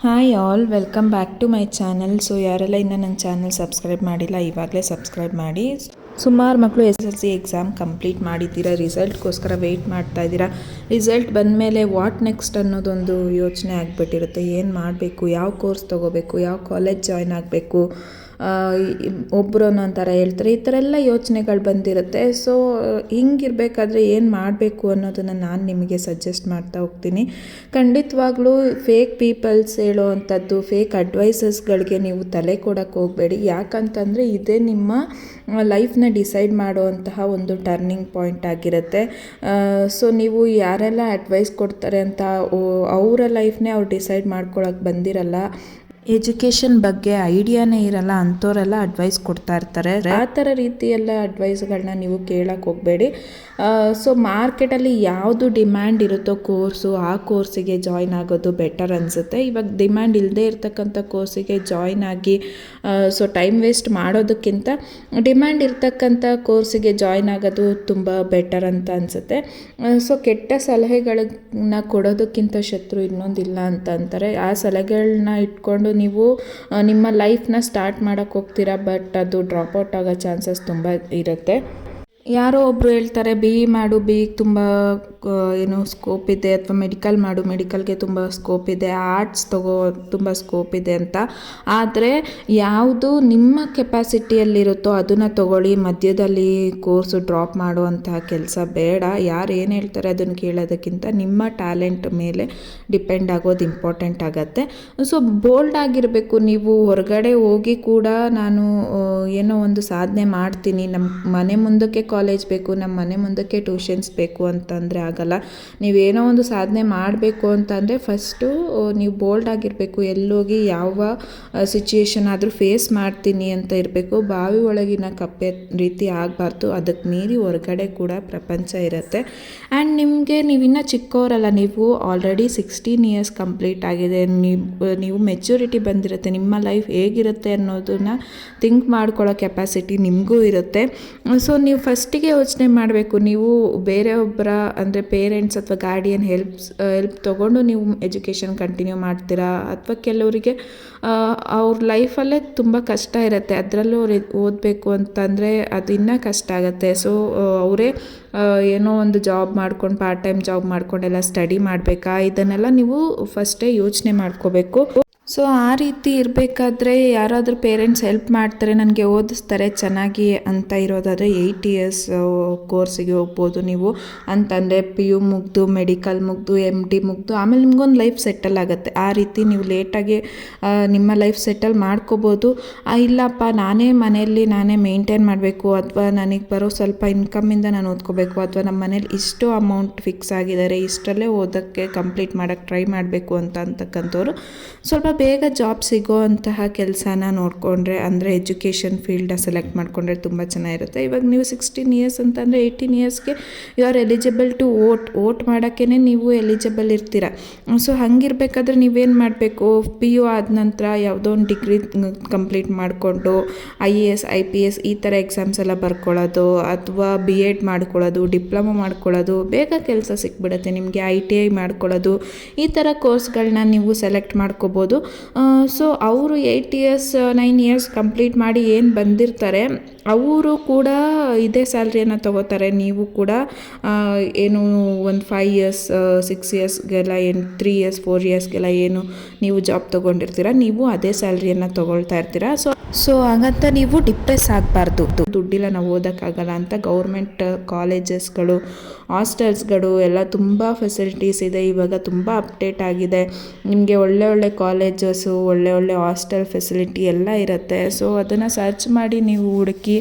Hi all, welcome back to my channel. So ಯಾರೆಲ್ಲ ಇನ್ನೂ ನನ್ನ ಚಾನಲ್ ಸಬ್ಸ್ಕ್ರೈಬ್ ಮಾಡಿಲ್ಲ, ಇವಾಗಲೇ ಸಬ್ಸ್ಕ್ರೈಬ್ ಮಾಡಿ. ಸುಮಾರು ಮಕ್ಕಳು SSLC ಎಕ್ಸಾಮ್ ಕಂಪ್ಲೀಟ್ ಮಾಡಿದ್ದೀರಾ, ರಿಸಲ್ಟ್ಗೋಸ್ಕರ ವೆಯ್ಟ್ ಮಾಡ್ತಾ ಇದ್ದೀರಾ. ರಿಸಲ್ಟ್ ಬಂದಮೇಲೆ ವಾಟ್ ನೆಕ್ಸ್ಟ್ ಅನ್ನೋದೊಂದು ಯೋಚನೆ ಆಗಿಬಿಟ್ಟಿರುತ್ತೆ. ಏನು ಮಾಡಬೇಕು, ಯಾವ ಕೋರ್ಸ್ ತೊಗೋಬೇಕು, ಯಾವ ಕಾಲೇಜ್ ಜಾಯ್ನ್ ಆಗಬೇಕು, ಒಬ್ಬರು ಒಂಥರ ಹೇಳ್ತಾರೆ, ಈ ಥರ ಎಲ್ಲ ಯೋಚನೆಗಳು ಬಂದಿರುತ್ತೆ. ಸೊ ಹಿಂಗಿರಬೇಕಾದ್ರೆ ಏನು ಮಾಡಬೇಕು ಅನ್ನೋದನ್ನು ನಾನು ನಿಮಗೆ ಸಜೆಸ್ಟ್ ಮಾಡ್ತಾ ಹೋಗ್ತೀನಿ. ಖಂಡಿತವಾಗ್ಲೂ ಫೇಕ್ ಪೀಪಲ್ಸ್ ಹೇಳೋ ಅಂಥದ್ದು, ಫೇಕ್ ಅಡ್ವೈಸಸ್ಗಳಿಗೆ ನೀವು ತಲೆ ಕೊಡೋಕ್ಕೆ ಹೋಗಬೇಡಿ. ಯಾಕಂತಂದರೆ ಇದೇ ನಿಮ್ಮ ಲೈಫ್ನ ಡಿಸೈಡ್ ಮಾಡುವಂತಹ ಒಂದು ಟರ್ನಿಂಗ್ ಪಾಯಿಂಟ್ ಆಗಿರುತ್ತೆ. ಸೊ ನೀವು ಯಾರೆಲ್ಲ ಅಡ್ವೈಸ್ ಕೊಡ್ತಾರೆ ಅಂತ ಅವರ ಲೈಫ್ನೇ ಅವ್ರು ಡಿಸೈಡ್ ಮಾಡ್ಕೊಳಕ್ಕೆ ಬಂದಿರಲ್ಲ. ಎಜುಕೇಷನ್ ಬಗ್ಗೆ ಐಡಿಯಾನೇ ಇರಲ್ಲ ಅಂಥವರೆಲ್ಲ ಅಡ್ವೈಸ್ ಕೊಡ್ತಾ ಇರ್ತಾರೆ. ಆ ಥರ ರೀತಿಯೆಲ್ಲ ಅಡ್ವೈಸ್ಗಳನ್ನ ನೀವು ಕೇಳಕ್ಕೆ ಹೋಗಬೇಡಿ. ಸೊ ಮಾರ್ಕೆಟಲ್ಲಿ ಯಾವುದು ಡಿಮ್ಯಾಂಡ್ ಇರುತ್ತೋ ಕೋರ್ಸು, ಆ ಕೋರ್ಸಿಗೆ ಜಾಯ್ನ್ ಆಗೋದು ಬೆಟರ್ ಅನಿಸುತ್ತೆ. ಇವಾಗ ಡಿಮ್ಯಾಂಡ್ ಇಲ್ಲದೆ ಇರ್ತಕ್ಕಂಥ ಕೋರ್ಸಿಗೆ ಜಾಯ್ನ್ ಆಗಿ ಸೊ ಟೈಮ್ ವೇಸ್ಟ್ ಮಾಡೋದಕ್ಕಿಂತ ಡಿಮ್ಯಾಂಡ್ ಇರ್ತಕ್ಕಂಥ ಕೋರ್ಸಿಗೆ ಜಾಯ್ನ್ ಆಗೋದು ತುಂಬ ಬೆಟರ್ ಅಂತ ಅನಿಸುತ್ತೆ. ಸೊ ಕೆಟ್ಟ ಸಲಹೆಗಳನ್ನ ಕೊಡೋದಕ್ಕಿಂತ ಶತ್ರು ಇನ್ನೊಂದಿಲ್ಲ ಅಂತ ಅಂತಾರೆ. ಆ ಸಲಹೆಗಳನ್ನ ಇಟ್ಕೊಂಡು ನೀವು ನಿಮ್ಮ ಲೈಫ್ನ ಸ್ಟಾರ್ಟ್ ಮಾಡೋಕ್ಕೆ ಹೋಗ್ತೀರಾ, ಬಟ್ ಅದು ಡ್ರಾಪ್ಔಟ್ ಆಗೋ ಚಾನ್ಸಸ್ ತುಂಬ ಇರುತ್ತೆ. ಯಾರೋ ಒಬ್ಬರು ಹೇಳ್ತಾರೆ BE ಮಾಡು, BE ತುಂಬ ಸ್ಕೋಪ್ ಇದೆ, ಅಥವಾ ಮೆಡಿಕಲ್ ಮಾಡು, ಮೆಡಿಕಲ್ಗೆ ತುಂಬ ಸ್ಕೋಪ್ ಇದೆ, ಆರ್ಟ್ಸ್ ತಗೋ ತುಂಬ ಸ್ಕೋಪ್ ಇದೆ ಅಂತ. ಆದರೆ ಯಾವುದು ನಿಮ್ಮ ಕೆಪಾಸಿಟಿಯಲ್ಲಿರುತ್ತೋ ಅದನ್ನು ತಗೊಳ್ಳಿ. ಮಧ್ಯದಲ್ಲಿ ಕೋರ್ಸು ಡ್ರಾಪ್ ಮಾಡುವಂತಹ ಕೆಲಸ ಬೇಡ. ಯಾರು ಏನು ಹೇಳ್ತಾರೆ ಅದನ್ನು ಕೇಳೋದಕ್ಕಿಂತ ನಿಮ್ಮ ಟ್ಯಾಲೆಂಟ್ ಮೇಲೆ ಡಿಪೆಂಡ್ ಆಗೋದು ಇಂಪಾರ್ಟೆಂಟ್ ಆಗುತ್ತೆ. ಸೊ ಬೋಲ್ಡ್ ಆಗಿರಬೇಕು. ನೀವು ಹೊರಗಡೆ ಹೋಗಿ ಕೂಡ ನಾನು ಏನೋ ಒಂದು ಸಾಧನೆ ಮಾಡ್ತೀನಿ, ನಮ್ಮ ಮನೆ ಮುಂದಕ್ಕೆ ಕಾಲೇಜ್ ಬೇಕು, ನಮ್ಮ ಮನೆ ಮುಂದಕ್ಕೆ ಟ್ಯೂಷನ್ಸ್ ಬೇಕು ಅಂತಂದರೆ ಆಗಲ್ಲ. ನೀವೇನೋ ಒಂದು ಸಾಧನೆ ಮಾಡಬೇಕು ಅಂತಂದರೆ ಫಸ್ಟು ನೀವು ಬೋಲ್ಡ್ ಆಗಿರಬೇಕು. ಎಲ್ಲೋಗಿ ಯಾವ ಸಿಚುಯೇಷನ್ ಆದರೂ ಫೇಸ್ ಮಾಡ್ತೀನಿ ಅಂತ ಇರಬೇಕು. ಬಾವಿ ಒಳಗಿನ ಕಪ್ಪೆ ರೀತಿ ಆಗಬಾರ್ದು. ಅದಕ್ಕೆ ಮೀರಿ ಹೊರಗಡೆ ಕೂಡ ಪ್ರಪಂಚ ಇರುತ್ತೆ. ಆ್ಯಂಡ್ ನೀವಿನ್ನೂ ಚಿಕ್ಕವರಲ್ಲ, ನೀವು ಆಲ್ರೆಡಿ 16 ಇಯರ್ಸ್ ಕಂಪ್ಲೀಟ್ ಆಗಿದೆ. ನೀವು ಮೆಚ್ಯೂರಿಟಿ ಬಂದಿರುತ್ತೆ. ನಿಮ್ಮ ಲೈಫ್ ಹೇಗಿರುತ್ತೆ ಅನ್ನೋದನ್ನು ಥಿಂಕ್ ಮಾಡ್ಕೊಳ್ಳೋ ಕೆಪಾಸಿಟಿ ನಿಮಗೂ ಇರುತ್ತೆ. ಸೊ ನೀವು ಫಸ್ಟಿಗೆ ಯೋಚನೆ ಮಾಡಬೇಕು, ನೀವು ಬೇರೆಯೊಬ್ಬರ ಅಂದರೆ ಪೇರೆಂಟ್ಸ್ ಅಥವಾ ಗಾರ್ಡಿಯನ್ ಹೆಲ್ಪ್ ತೊಗೊಂಡು ನೀವು ಎಜುಕೇಷನ್ ಕಂಟಿನ್ಯೂ ಮಾಡ್ತೀರಾ, ಅಥವಾ ಕೆಲವರಿಗೆ ಅವ್ರ ಲೈಫಲ್ಲೇ ತುಂಬ ಕಷ್ಟ ಇರುತ್ತೆ, ಅದರಲ್ಲೂ ಅವ್ರು ಓದಬೇಕು ಅಂತಂದರೆ ಅದು ಇನ್ನೂ ಕಷ್ಟ ಆಗುತ್ತೆ. ಸೊ ಅವರೇ ಏನೋ ಒಂದು ಜಾಬ್ ಮಾಡ್ಕೊಂಡು, ಪಾರ್ಟ್ ಟೈಮ್ ಜಾಬ್ ಮಾಡ್ಕೊಂಡೆಲ್ಲ ಸ್ಟಡಿ ಮಾಡಬೇಕಾ, ಇದನ್ನೆಲ್ಲ ನೀವು ಫಸ್ಟೇ ಯೋಚನೆ ಮಾಡ್ಕೋಬೇಕು. ಸೊ ಆ ರೀತಿ ಇರಬೇಕಾದ್ರೆ ಯಾರಾದರೂ ಪೇರೆಂಟ್ಸ್ ಹೆಲ್ಪ್ ಮಾಡ್ತಾರೆ, ನನಗೆ ಓದಿಸ್ತಾರೆ ಚೆನ್ನಾಗಿ ಅಂತ ಇರೋದಾದರೆ 8 ಇಯರ್ಸ್ ಕೋರ್ಸಿಗೆ ಹೋಗ್ಬೋದು ನೀವು. ಅಂತಂದರೆ PU ಮುಗಿದು, ಮೆಡಿಕಲ್ ಮುಗಿದು, MD ಮುಗಿದು, ಆಮೇಲೆ ನಿಮ್ಗೊಂದು ಲೈಫ್ ಸೆಟಲ್ ಆಗುತ್ತೆ. ಆ ರೀತಿ ನೀವು ಲೇಟಾಗಿ ನಿಮ್ಮ ಲೈಫ್ ಸೆಟಲ್ ಮಾಡ್ಕೋಬೋದು. ಇಲ್ಲಪ್ಪ ನಾನೇ ಮನೆಯಲ್ಲಿ ಮೇಂಟೈನ್ ಮಾಡಬೇಕು, ಅಥವಾ ನನಗೆ ಬರೋ ಸ್ವಲ್ಪ ಇನ್ಕಮಿಂದ ನಾನು ಓದ್ಕೋಬೇಕು, ಅಥವಾ ನಮ್ಮ ಮನೇಲಿ ಇಷ್ಟು ಅಮೌಂಟ್ ಫಿಕ್ಸ್ ಆಗಿದ್ದಾರೆ, ಇಷ್ಟರಲ್ಲೇ ಓದೋಕ್ಕೆ ಕಂಪ್ಲೀಟ್ ಮಾಡೋಕ್ಕೆ ಟ್ರೈ ಮಾಡಬೇಕು ಅಂತಕ್ಕಂಥವ್ರು ಸ್ವಲ್ಪ ಬೇಗ ಜಾಬ್ ಸಿಗೋ ಅಂತಹ ಕೆಲಸನ ನೋಡಿಕೊಂಡ್ರೆ, ಅಂದರೆ ಎಜುಕೇಷನ್ ಫೀಲ್ಡ ಸೆಲೆಕ್ಟ್ ಮಾಡಿಕೊಂಡ್ರೆ ತುಂಬ ಚೆನ್ನಾಗಿರುತ್ತೆ. ಇವಾಗ ನೀವು 16 ಇಯರ್ಸ್ ಅಂತಂದರೆ 18 ಇಯರ್ಸ್ಗೆ you are eligible to vote ಮಾಡೋಕ್ಕೇ ನೀವು ಎಲಿಜಿಬಲ್ ಇರ್ತೀರ. ಸೊ ಹಂಗಿರ್ಬೇಕಾದ್ರೆ ನೀವೇನು ಮಾಡಬೇಕು, PU ಆದ ನಂತರ ಯಾವುದೋ ಒಂದು ಡಿಗ್ರಿ ಕಂಪ್ಲೀಟ್ ಮಾಡಿಕೊಂಡು IAS IPS ಈ ಥರ ಎಕ್ಸಾಮ್ಸ್ ಎಲ್ಲ ಬರ್ಕೊಳ್ಳೋದು, ಅಥವಾ BEd ಮಾಡ್ಕೊಳ್ಳೋದು, ಡಿಪ್ಲೊಮೊ ಮಾಡ್ಕೊಳ್ಳೋದು, ಬೇಗ ಕೆಲಸ ಸಿಕ್ಬಿಡುತ್ತೆ ನಿಮಗೆ. ITI ಮಾಡ್ಕೊಳ್ಳೋದು, ಈ ಥರ ಕೋರ್ಸ್ಗಳನ್ನ ನೀವು ಸೆಲೆಕ್ಟ್ ಮಾಡ್ಕೋಬೋದು. ಸೊ ಅವರು 8 ಇಯರ್ಸ್ 9 ಇಯರ್ಸ್ ಕಂಪ್ಲೀಟ್ ಮಾಡಿ ಏನು ಬಂದಿರ್ತಾರೆ ಅವರು ಕೂಡ ಇದೇ ಸ್ಯಾಲ್ರಿಯನ್ನು ತೊಗೋತಾರೆ. ನೀವು ಕೂಡ ಏನು ಒಂದು 5 ಇಯರ್ಸ್ 6 ಇಯರ್ಸ್ಗೆಲ್ಲ 3 ಇಯರ್ಸ್ 4 ಇಯರ್ಸ್ಗೆಲ್ಲ ಏನು ನೀವು ಜಾಬ್ ತೊಗೊಂಡಿರ್ತೀರ, ನೀವು ಅದೇ ಸ್ಯಾಲ್ರಿಯನ್ನು ತೊಗೊಳ್ತಾ ಇರ್ತೀರ. ಸೊ ಹಾಗಂತ ನೀವು ಡಿಪ್ರೆಸ್ ಆಗಬಾರ್ದು. ದುಡ್ಡಿಲ್ಲ, ನಾವು ಓದೋಕ್ಕಾಗಲ್ಲ ಅಂತ ಗೌರ್ಮೆಂಟ್ ಕಾಲೇಜಸ್ಗಳು, ಹಾಸ್ಟೆಲ್ಸ್ಗಳು ಎಲ್ಲ ತುಂಬ ಫೆಸಿಲಿಟೀಸ್ ಇದೆ. ಇವಾಗ ತುಂಬ ಅಪ್ಡೇಟ್ ಆಗಿದೆ. ನಿಮಗೆ ಒಳ್ಳೆ ಕಾಲೇಜಸ್ಸು, ಒಳ್ಳೆ ಹಾಸ್ಟೆಲ್ ಫೆಸಿಲಿಟಿ ಎಲ್ಲ ಇರುತ್ತೆ. ಸೊ ಅದನ್ನು ಸರ್ಚ್ ಮಾಡಿ ನೀವು ಹುಡುಕಿ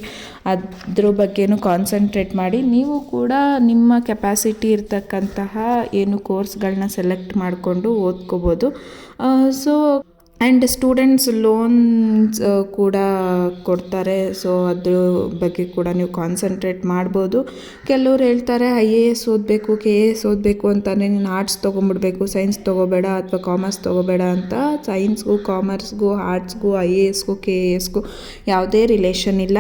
ಅದ್ರ ಬಗ್ಗೆನೂ ಕಾನ್ಸಂಟ್ರೇಟ್ ಮಾಡಿ ನೀವು ಕೂಡ ನಿಮ್ಮ ಕೆಪಾಸಿಟಿ ಇರ್ತಕ್ಕಂತಹ ಏನು ಕೋರ್ಸ್ಗಳನ್ನ ಸೆಲೆಕ್ಟ್ ಮಾಡಿಕೊಂಡು ಓದ್ಕೋಬೋದು. ಸೊ ಆ್ಯಂಡ್ ಸ್ಟೂಡೆಂಟ್ಸ್ ಲೋನ್ಸ್ ಕೂಡ ಕೊಡ್ತಾರೆ. ಸೊ ಅದ್ರ ಬಗ್ಗೆ ಕೂಡ ನೀವು ಕಾನ್ಸಂಟ್ರೇಟ್ ಮಾಡ್ಬೋದು. ಕೆಲವ್ರು ಹೇಳ್ತಾರೆ IAS ಓದಬೇಕು, KAS ಓದಬೇಕು ಅಂತಂದರೆ ನೀನು ಆರ್ಟ್ಸ್ ತೊಗೊಂಬಿಡ್ಬೇಕು, ಸೈನ್ಸ್ ತೊಗೋಬೇಡ ಅಥವಾ ಕಾಮರ್ಸ್ ತೊಗೋಬೇಡ ಅಂತ. ಸೈನ್ಸ್ಗೂ ಕಾಮರ್ಸ್ಗೂ ಆರ್ಟ್ಸ್ಗೂ IASಗೂ KASಗೂ ಯಾವುದೇ ರಿಲೇಷನ್ ಇಲ್ಲ.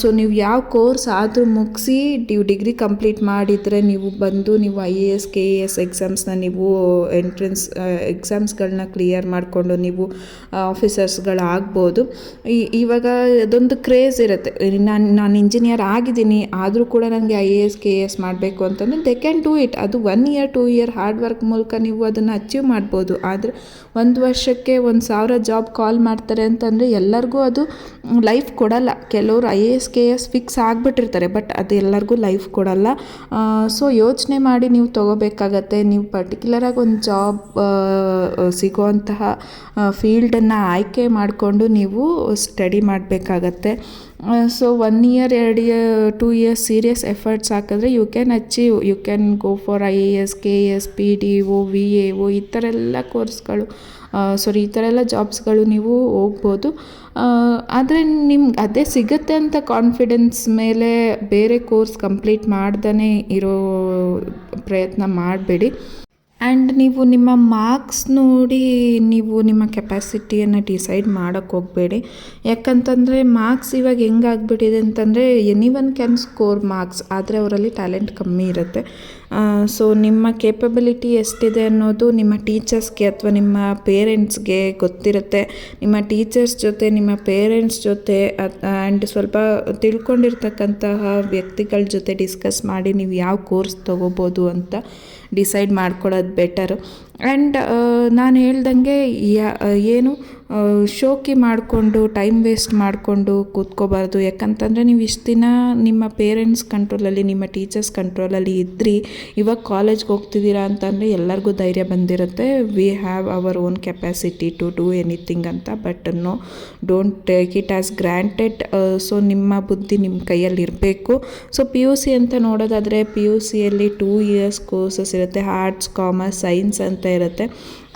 ಸೊ ನೀವು ಯಾವ ಕೋರ್ಸ್ ಆದರೂ ಮುಗಿಸಿ ನೀವು ಡಿಗ್ರಿ ಕಂಪ್ಲೀಟ್ ಮಾಡಿದರೆ ನೀವು ಬಂದು ನೀವು IAS KAS ಎಕ್ಸಾಮ್ಸ್ನ ನೀವು ಎಂಟ್ರೆನ್ಸ್ ಎಕ್ಸಾಮ್ಸ್ಗಳನ್ನ ಕ್ಲಿಯರ್ ಮಾಡಿಕೊಂಡು ನೀವು ಆಫೀಸರ್ಸ್ಗಳಾಗ್ಬೋದು. ಇವಾಗ ಅದೊಂದು ಕ್ರೇಜ್ ಇರುತ್ತೆ, ನಾನು ಇಂಜಿನಿಯರ್ ಆಗಿದ್ದೀನಿ ಆದರೂ ಕೂಡ ನನಗೆ IAS KAS ಮಾಡಬೇಕು ಅಂತಂದರೆ ದೇ ಕ್ಯಾನ್ ಡೂ ಇಟ್. ಅದು 1 ಇಯರ್ 2 ಇಯರ್ ಹಾರ್ಡ್ ವರ್ಕ್ ಮೂಲಕ ನೀವು ಅದನ್ನು ಅಚೀವ್ ಮಾಡ್ಬೋದು. ಆದರೆ 1 ವರ್ಷಕ್ಕೆ 1,000 ಜಾಬ್ ಕಾಲ್ ಮಾಡ್ತಾರೆ ಅಂತಂದರೆ ಎಲ್ಲರಿಗೂ ಅದು ಲೈಫ್ ಕೊಡಲ್ಲ. ಕೆಲವರು IAS KAS ಫಿಕ್ಸ್ ಆಗಿಬಿಟ್ಟಿರ್ತಾರೆ, ಬಟ್ ಅದು ಎಲ್ಲರಿಗೂ ಲೈಫ್ ಕೊಡಲ್ಲ. ಸೊ ಯೋಚನೆ ಮಾಡಿ ನೀವು ತೊಗೋಬೇಕಾಗತ್ತೆ. ನೀವು ಪರ್ಟಿಕ್ಯುಲರಾಗಿ ಒಂದು ಜಾಬ್ ಸಿಗೋವಂತಹ ಫೀಲ್ಡನ್ನು ಆಯ್ಕೆ ಮಾಡಿಕೊಂಡು ನೀವು ಸ್ಟಡಿ ಮಾಡಬೇಕಾಗತ್ತೆ. So 1 year 2 year 2 years serious efforts ಹಾಕಿದ್ರೆ you can achieve, you can go for IAS KAS PDO VAO ಈ ಥರ ಎಲ್ಲ ಕೋರ್ಸ್ಗಳು ಈ ಥರ ಎಲ್ಲ ಜಾಬ್ಸ್ಗಳು ನೀವು ಹೋಗ್ಬೋದು. ಆದರೆ ನಿಮ್ಗೆ ಅದೇ ಸಿಗುತ್ತೆ ಅಂತ ಕಾನ್ಫಿಡೆನ್ಸ್ ಮೇಲೆ ಬೇರೆ ಕೋರ್ಸ್ ಕಂಪ್ಲೀಟ್ ಮಾಡ್ದೇ ಇರೋ ಪ್ರಯತ್ನ ಮಾಡಬೇಡಿ. ಆ್ಯಂಡ್ ನೀವು ನಿಮ್ಮ ಮಾರ್ಕ್ಸ್ ನೋಡಿ ನೀವು ನಿಮ್ಮ ಕೆಪಾಸಿಟಿಯನ್ನು ಡಿಸೈಡ್ ಮಾಡೋಕ್ಕೆ ಹೋಗಬೇಡಿ. ಯಾಕಂತಂದರೆ ಮಾರ್ಕ್ಸ್ ಇವಾಗ ಹೆಂಗಾಗ್ಬಿಟ್ಟಿದೆ ಅಂತಂದರೆ ಎನಿವನ್ ಕ್ಯಾನ್ ಸ್ಕೋರ್ ಮಾರ್ಕ್ಸ್, ಆದರೆ ಅವರಲ್ಲಿ ಟ್ಯಾಲೆಂಟ್ ಕಮ್ಮಿ ಇರುತ್ತೆ. ಸೊ ನಿಮ್ಮ ಕೇಪಬಿಲಿಟಿ ಎಷ್ಟಿದೆ ಅನ್ನೋದು ನಿಮ್ಮ ಟೀಚರ್ಸ್ಗೆ ಅಥವಾ ನಿಮ್ಮ ಪೇರೆಂಟ್ಸ್ಗೆ ಗೊತ್ತಿರುತ್ತೆ. ನಿಮ್ಮ ಟೀಚರ್ಸ್ ಜೊತೆ ನಿಮ್ಮ ಪೇರೆಂಟ್ಸ್ ಜೊತೆ ಆ್ಯಂಡ್ ಸ್ವಲ್ಪ ತಿಳ್ಕೊಂಡಿರ್ತಕ್ಕಂತಹ ವ್ಯಕ್ತಿಗಳ ಜೊತೆ ಡಿಸ್ಕಸ್ ಮಾಡಿ ನೀವು ಯಾವ ಕೋರ್ಸ್ ತೊಗೋಬೋದು ಅಂತ ಡಿಸೈಡ್ ಮಾಡ್ಕೊಳ್ಳೋದು ಬೆಟರು. ಆ್ಯಂಡ್ ನಾನು ಹೇಳ್ದಂಗೆ ಏನು ಶೋಕಿ ಮಾಡಿಕೊಂಡು ಟೈಮ್ ವೇಸ್ಟ್ ಮಾಡಿಕೊಂಡು ಕೂತ್ಕೋಬಾರ್ದು. ಯಾಕಂತಂದರೆ ನೀವು ಇಷ್ಟು ದಿನ ನಿಮ್ಮ ಪೇರೆಂಟ್ಸ್ ಕಂಟ್ರೋಲಲ್ಲಿ ನಿಮ್ಮ ಟೀಚರ್ಸ್ ಕಂಟ್ರೋಲಲ್ಲಿ ಇದ್ರಿ, ಇವಾಗ ಕಾಲೇಜ್ಗೆ ಹೋಗ್ತಿದ್ದೀರಾ ಅಂತಂದರೆ ಎಲ್ಲರಿಗೂ ಧೈರ್ಯ ಬಂದಿರುತ್ತೆ, we have our own capacity to do anything ಅಂತ. But no, don't take it as granted. So ನಿಮ್ಮ ಬುದ್ಧಿ ನಿಮ್ಮ ಕೈಯಲ್ಲಿ ಇರಬೇಕು. ಸೊ PUC ಅಂತ ನೋಡೋದಾದರೆ PUCಯಲ್ಲಿ 2 ಇಯರ್ಸ್ ಕೋರ್ಸಸ್ ಇರುತ್ತೆ. ಆರ್ಟ್ಸ್ ಕಾಮರ್ಸ್ ಸೈನ್ಸ್ ಅಂತ ಇರುತ್ತೆ.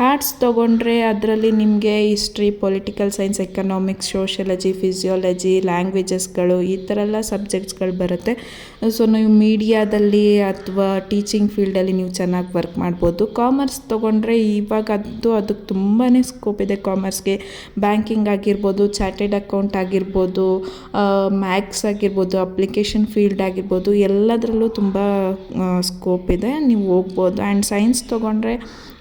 ಆರ್ಟ್ಸ್ ತೊಗೊಂಡ್ರೆ ಅದರಲ್ಲಿ ನಿಮಗೆ history, political science, economics, sociology, physiology, ಲ್ಯಾಂಗ್ವೇಜಸ್ಗಳು ಈ ಥರ ಎಲ್ಲ ಸಬ್ಜೆಕ್ಟ್ಸ್ಗಳು ಬರುತ್ತೆ. ಸೊ ನೀವು ಮೀಡಿಯಾದಲ್ಲಿ ಅಥವಾ ಟೀಚಿಂಗ್ ಫೀಲ್ಡಲ್ಲಿ ನೀವು ಚೆನ್ನಾಗಿ ವರ್ಕ್ ಮಾಡ್ಬೋದು. ಕಾಮರ್ಸ್ ತೊಗೊಂಡ್ರೆ ಇವಾಗ ಅದಕ್ಕೆ ತುಂಬಾ ಸ್ಕೋಪ್ ಇದೆ. ಕಾಮರ್ಸ್ಗೆ ಬ್ಯಾಂಕಿಂಗ್ ಆಗಿರ್ಬೋದು, ಚಾರ್ಟೆಡ್ ಅಕೌಂಟ್ ಆಗಿರ್ಬೋದು, ಮ್ಯಾಥ್ಸ್ ಆಗಿರ್ಬೋದು, ಅಪ್ಲಿಕೇಶನ್ ಫೀಲ್ಡ್ ಆಗಿರ್ಬೋದು, ಎಲ್ಲದರಲ್ಲೂ ತುಂಬ ಸ್ಕೋಪ್ ಇದೆ, ನೀವು ಹೋಗ್ಬೋದು. ಆ್ಯಂಡ್ ಸೈನ್ಸ್ ತೊಗೊಂಡ್ರೆ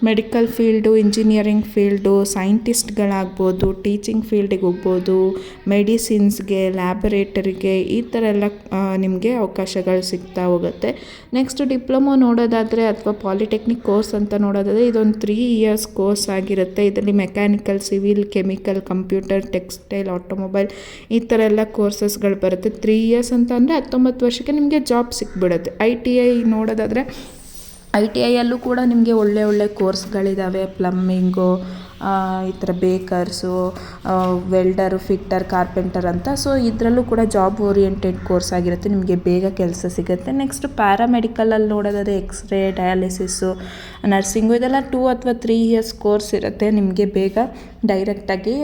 ಮೆಡಿಕಲ್ ಫೀಲ್ಡು, ಇಂಜಿನಿಯರಿಂಗ್ ಫೀಲ್ಡು, ಸೈಂಟಿಸ್ಟ್ಗಳಾಗ್ಬೋದು, ಟೀಚಿಂಗ್ ಫೀಲ್ಡಿಗೆ ಹೋಗ್ಬೋದು, ಮೆಡಿಸಿನ್ಸ್ಗೆ, ಲ್ಯಾಬೊರೇಟರಿಗೆ ಈ ಥರ ಎಲ್ಲ ನಿಮಗೆ ಅವಕಾಶಗಳು ಸಿಗ್ತಾ ಹೋಗುತ್ತೆ. ನೆಕ್ಸ್ಟ್ ಡಿಪ್ಲೊಮೊ ನೋಡೋದಾದರೆ ಅಥವಾ ಪಾಲಿಟೆಕ್ನಿಕ್ ಕೋರ್ಸ್ ಅಂತ ನೋಡೋದಾದರೆ ಇದೊಂದು 3 ಇಯರ್ಸ್ ಕೋರ್ಸ್ ಆಗಿರುತ್ತೆ. ಇದರಲ್ಲಿ mechanical, civil, chemical, computer, textile, automobile ಈ ಥರ ಎಲ್ಲ ಕೋರ್ಸಸ್ಗಳು ಬರುತ್ತೆ. 3 ಇಯರ್ಸ್ ಅಂತ ಅಂದರೆ 19 ವರ್ಷಕ್ಕೆ ನಿಮಗೆ ಜಾಬ್ ಸಿಕ್ಬಿಡುತ್ತೆ. ITI ನೋಡೋದಾದರೆ ITIಯಲ್ಲೂ ಕೂಡ ನಿಮಗೆ ಒಳ್ಳೆ ಕೋರ್ಸ್ಗಳಿದ್ದಾವೆ. ಪ್ಲಮ್ಮಿಂಗು, ಈ ಥರ ಬೇಕರ್ಸು, ವೆಲ್ಡರು, ಫಿಟ್ಟರ್, ಕಾರ್ಪೆಂಟರ್ ಅಂತ. ಸೊ ಇದರಲ್ಲೂ ಕೂಡ ಜಾಬ್ ಓರಿಯೆಂಟೆಡ್ ಕೋರ್ಸ್ ಆಗಿರುತ್ತೆ, ನಿಮಗೆ ಬೇಗ ಕೆಲಸ ಸಿಗುತ್ತೆ. ನೆಕ್ಸ್ಟ್ ಪ್ಯಾರಾಮೆಡಿಕಲಲ್ಲಿ ನೋಡೋದಾದರೆ ಎಕ್ಸ್ರೇ, ಡಯಾಲಿಸಿಸ್ಸು, ನರ್ಸಿಂಗು ಇದೆಲ್ಲ 2 ಅಥವಾ 3 ಇಯರ್ಸ್ ಕೋರ್ಸ್ ಇರುತ್ತೆ. ನಿಮಗೆ ಬೇಗ ಡೈರೆಕ್ಟಾಗಿ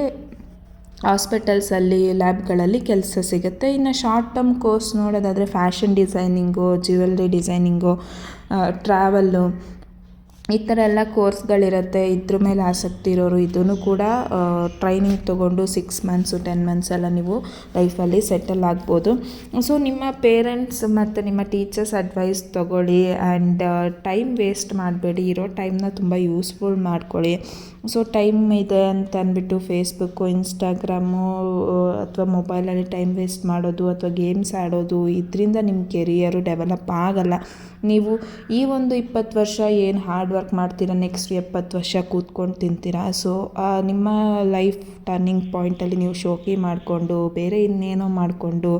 ಹಾಸ್ಪಿಟಲ್ಸಲ್ಲಿ, ಲ್ಯಾಬ್ಗಳಲ್ಲಿ ಕೆಲಸ ಸಿಗುತ್ತೆ. ಇನ್ನು ಶಾರ್ಟ್ ಟರ್ಮ್ ಕೋರ್ಸ್ ನೋಡೋದಾದರೆ fashion designing, jewellery designing, travel ಈ ಥರ ಎಲ್ಲ ಕೋರ್ಸ್ಗಳಿರುತ್ತೆ. ಇದ್ರ ಮೇಲೆ ಆಸಕ್ತಿ ಇರೋರು ಇದನ್ನು ಕೂಡ ಟ್ರೈನಿಂಗ್ ತೊಗೊಂಡು 6 ಮಂತ್ಸು 10 ಮಂತ್ಸ್ ಎಲ್ಲ ನೀವು ಲೈಫಲ್ಲಿ ಸೆಟಲ್ ಆಗ್ಬೋದು. ಸೊ ನಿಮ್ಮ ಪೇರೆಂಟ್ಸ್ ಮತ್ತು ನಿಮ್ಮ ಟೀಚರ್ಸ್ ಅಡ್ವೈಸ್ ತೊಗೊಳ್ಳಿ. ಆ್ಯಂಡ್ ಟೈಮ್ ವೇಸ್ಟ್ ಮಾಡಬೇಡಿ, ಇರೋ ಟೈಮ್ನ ತುಂಬ ಯೂಸ್ಫುಲ್ ಮಾಡ್ಕೊಳ್ಳಿ. ಸೊ ಟೈಮ್ ಇದೆ ಅಂತ ಅಂದ್ಬಿಟ್ಟು ಫೇಸ್ಬುಕ್ಕು, ಇನ್ಸ್ಟಾಗ್ರಾಮು ಅಥವಾ ಮೊಬೈಲಲ್ಲಿ ಟೈಮ್ ವೇಸ್ಟ್ ಮಾಡೋದು ಅಥವಾ ಗೇಮ್ಸ್ ಆಡೋದು ಇದರಿಂದ ನಿಮ್ಮ ಕೆರಿಯರು ಡೆವಲಪ್ ಆಗಲ್ಲ. ನೀವು ಈ ಒಂದು 20 ವರ್ಷ ಏನು ಹಾರ್ಡ್ ವರ್ಕ್ ಮಾಡ್ತೀರಾ, ನೆಕ್ಸ್ಟ್ 70 ವರ್ಷ ಕೂತ್ಕೊಂಡು ತಿಂತೀರಾ. ಸೊ ನಿಮ್ಮ ಲೈಫ್ ಟರ್ನಿಂಗ್ ಪಾಯಿಂಟಲ್ಲಿ ನೀವು ಶೋಕಿ ಮಾಡಿಕೊಂಡು ಬೇರೆ ಇನ್ನೇನೋ ಮಾಡಿಕೊಂಡು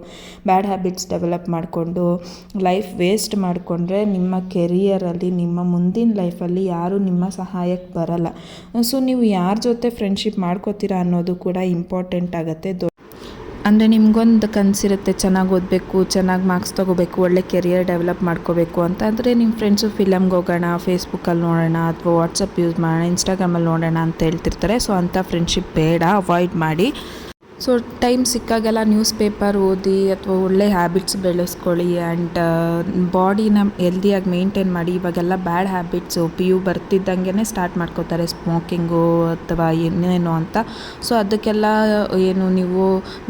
ಬ್ಯಾಡ್ ಹ್ಯಾಬಿಟ್ಸ್ ಡೆವಲಪ್ ಮಾಡಿಕೊಂಡು ಲೈಫ್ ವೇಸ್ಟ್ ಮಾಡಿಕೊಂಡ್ರೆ ನಿಮ್ಮ ಕೆರಿಯರಲ್ಲಿ, ನಿಮ್ಮ ಮುಂದಿನ ಲೈಫಲ್ಲಿ ಯಾರೂ ನಿಮ್ಮ ಸಹಾಯಕ್ಕೆ ಬರಲ್ಲ. ಸೊ ನೀವು ಯಾರ ಜೊತೆ ಫ್ರೆಂಡ್ಶಿಪ್ ಮಾಡ್ಕೋತೀರಾ ಅನ್ನೋದು ಕೂಡ ಇಂಪಾರ್ಟೆಂಟ್ ಆಗುತ್ತೆ. ಅಂದರೆ ನಿಮ್ಗೊಂದು ಕನಸಿರುತ್ತೆ ಚೆನ್ನಾಗಿ ಓದಬೇಕು, ಚೆನ್ನಾಗಿ ಮಾರ್ಕ್ಸ್ ತೊಗೋಬೇಕು, ಒಳ್ಳೆ ಕೆರಿಯರ್ ಡೆವಲಪ್ ಮಾಡ್ಕೋಬೇಕು ಅಂತ. ಅಂದರೆ ನಿಮ್ಮ ಫ್ರೆಂಡ್ಸು ಫಿಲಮ್ಗೆ ಹೋಗೋಣ, ಫೇಸ್ಬುಕ್ಕಲ್ಲಿ ನೋಡೋಣ, ಅಥವಾ ವಾಟ್ಸಪ್ ಯೂಸ್ ಮಾಡೋಣ, ಇನ್ಸ್ಟಾಗ್ರಾಮಲ್ಲಿ ನೋಡೋಣ ಅಂತ ಹೇಳ್ತಿರ್ತಾರೆ. ಸೊ ಅಂಥ ಫ್ರೆಂಡ್ಶಿಪ್ ಬೇಡ, ಅವಾಯ್ಡ್ ಮಾಡಿ. ಸೊ ಟೈಮ್ ಸಿಕ್ಕಾಗೆಲ್ಲ ನ್ಯೂಸ್ ಪೇಪರ್ ಓದಿ ಅಥವಾ ಒಳ್ಳೆ ಹ್ಯಾಬಿಟ್ಸ್ ಬೆಳೆಸ್ಕೊಳ್ಳಿ. ಆ್ಯಂಡ್ ಬಾಡಿನ ಹೆಲ್ದಿಯಾಗಿ ಮೇಂಟೈನ್ ಮಾಡಿ. ಇವಾಗೆಲ್ಲ ಬ್ಯಾಡ್ ಹ್ಯಾಬಿಟ್ಸು PU ಬರ್ತಿದ್ದಂಗೆ ಸ್ಟಾರ್ಟ್ ಮಾಡ್ಕೋತಾರೆ, ಸ್ಮೋಕಿಂಗು ಅಥವಾ ಏನೇನೋ ಅಂತ. ಸೊ ಅದಕ್ಕೆಲ್ಲ ಏನು ನೀವು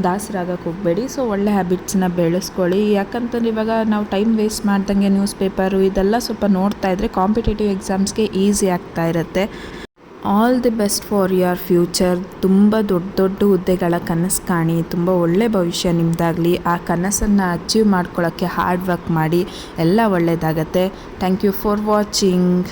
ದಾಸರಾಗಕ್ಕೆ ಹೋಗಬೇಡಿ. ಸೊ ಒಳ್ಳೆ ಹ್ಯಾಬಿಟ್ಸನ್ನ ಬೆಳೆಸ್ಕೊಳ್ಳಿ. ಯಾಕಂತಂದ್ರೆ ಇವಾಗ ನಾವು ಟೈಮ್ ವೇಸ್ಟ್ ಮಾಡ್ದಂಗೆ ನ್ಯೂಸ್ ಪೇಪರು ಇದೆಲ್ಲ ಸ್ವಲ್ಪ ನೋಡ್ತಾ ಇದ್ದರೆ ಕಾಂಪಿಟೇಟಿವ್ ಎಕ್ಸಾಮ್ಸ್ಗೆ ಈಸಿ ಆಗ್ತಾ ಇರುತ್ತೆ. All the best for your future. ತುಂಬ ದೊಡ್ಡ ದೊಡ್ಡ ಹುದ್ದೆಗಳ ಕನಸು ಕಾಣಿ, ತುಂಬ ಒಳ್ಳೆ ಭವಿಷ್ಯ ನಿಮ್ಮದಾಗಲಿ. ಆ ಕನಸನ್ನು ಅಚೀವ್ ಮಾಡ್ಕೊಳ್ಳೋಕ್ಕೆ ಹಾರ್ಡ್ ವರ್ಕ್ ಮಾಡಿ, ಎಲ್ಲ ಒಳ್ಳೆಯದಾಗತ್ತೆ. Thank you for watching.